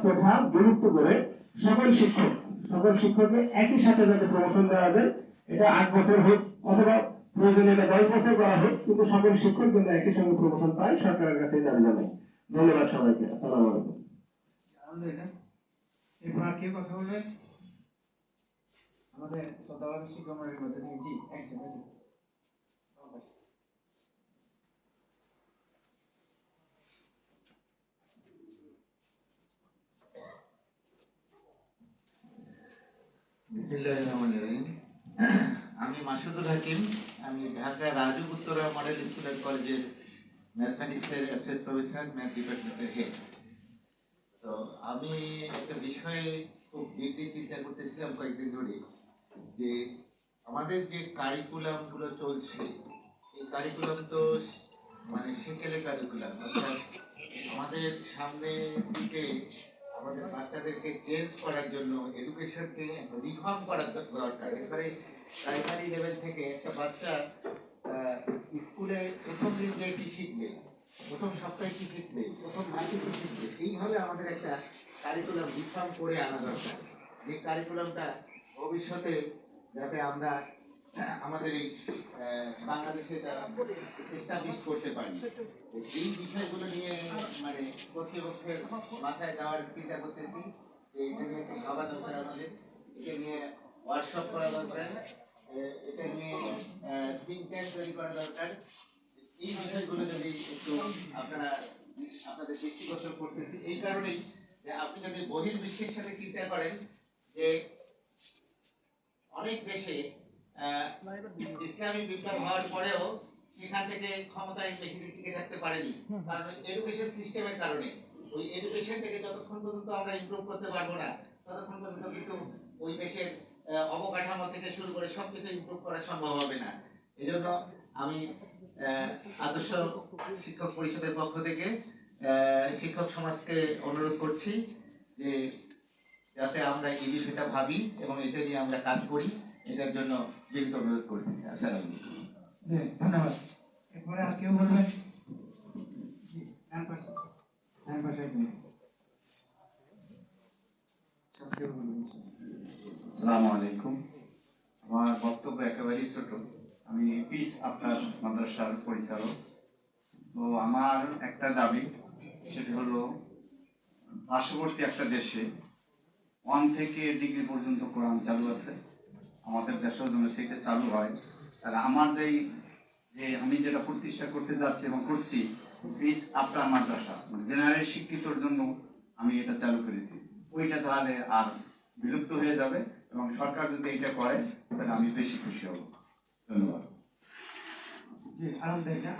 প্রথা বিলুপ্ত করে সকল শিক্ষককে একই সাথে যাতে প্রমোশন দেওয়া যায়, এটা 8 বছর হোক অথবা প্রয়োজনে এটা 10 বছর করা হোক, কিন্তু সকল শিক্ষক যেন একই সঙ্গে প্রমোশন পায়, সরকারের কাছে দাবি জানাই। ধন্যবাদ সবাইকে। আসসালামু আলাইকুম। এরপর আর কেউ কথা বলবেন? আমাদের শ্রদ্ধাভাজন শিক্ষক মন্ডলীর মধ্যে থেকে জি একজন আমি মাসুদুল হাকিম, আমি Dhaka Raju Uttara model school and কলেজের ম্যাথমেটিক্সের অ্যাসোসিয়েট প্রফেসর, ম্যাথ ডিপার্টমেন্টের হেড। তো আমি একটা বিষয়ে খুব ডিপলি চিন্তা করতেছিলাম কয়েকদিন ধরে, যে আমাদের যে কারিকুলাম গুলো চলছে, এই কারিকুলাম তো মানে সেকেলে কারিকুলাম, অর্থাৎ আমাদের সামনে দিকে আমাদের বাচ্চাদেরকে চেঞ্জ করার জন্য এডুকেশনকে রিফর্ম করার দরকার। এবারে প্রাইমারি লেভেল থেকে একটা বাচ্চা স্কুলে প্রথম দিন যে কি শিখবে, প্রথম সপ্তাহে কি শিখবে, প্রথম মাসে কি শিখবে, এইভাবে আমাদের একটা কারিকুলাম রিফর্ম করে আনা দরকার, যে কারিকুলামটা ভবিষ্যতে যাতে আমরা আমাদের এই বাংলাদেশে এস্টাবলিশ করতে পারি। এই বিষয়গুলো নিয়ে মানে কর্তৃপক্ষের মাথায় দেওয়ার চিন্তা করতেছি, যে এটা নিয়ে একটা সভা দরকার, আমাদের এটা নিয়ে ওয়ার্কশপ করা দরকার, এটা নিয়ে থিঙ্ক ট্যাঙ্ক তৈরি করা দরকার। এই বিষয়গুলো যদি একটু আপনারা আপনাদের দৃষ্টিগোচর করতেছি এই কারণেই, যে আপনি যদি বহির্বিশ্বের সাথে চিন্তা করেন, যে অনেক দেশে ইসলামী বিপ্লব হওয়ার পরেও সেখান থেকে ক্ষমতায় বেশি দিন টিকে থাকতে পারেনি, কারণ এডুকেশন সিস্টেমের কারণে। ওই এডুকেশনটাকে যতক্ষণ পর্যন্ত আমরা ইমপ্রুভ করতে পারবো না, ততক্ষণ পর্যন্ত কিন্তু ওই দেশের অবকাঠামো থেকে শুরু করে সবকিছু ইমপ্রুভ করা সম্ভব হবে না। এই জন্য আমি আদর্শ শিক্ষক পরিষদের পক্ষ থেকে শিক্ষক সমাজকে অনুরোধ করছি, যে যাতে আমরা এই বিষয়টা ভাবি এবং এটা নিয়ে আমরা কাজ করি, এটার জন্য বিনীত অনুরোধ করছি। আসসালামু আলাইকুম। ধন্যবাদ। এরপরে আর কেউ বলবেন? আসসালামু আলাইকুম। আমার বক্তব্য একেবারেই ছোট। আমি পিস আপনার মাদ্রাসার পরিচালক। তো আমার একটা দাবি, সেটা হলো পার্শ্ববর্তী একটা দেশে 1 থেকে ডিগ্রি পর্যন্ত কোরআন চালু আছে। আমাদের দেশেও যেন সেটা চালু হয়, তাহলে আমাদের যে আমি যেটা প্রতিষ্ঠা করতে যাচ্ছি এবং করছি, পিস আপনার মাদ্রাসা মানে জেনারেল শিক্ষিতর জন্য আমি এটা চালু করেছি, ওইটা তাহলে আর বিলুপ্ত হয়ে যাবে, এবং সরকার যদি এটা করে তাহলে আমি বেশি খুশি হব। ধন্যবাদ। জি, আলহামদুলিল্লাহ।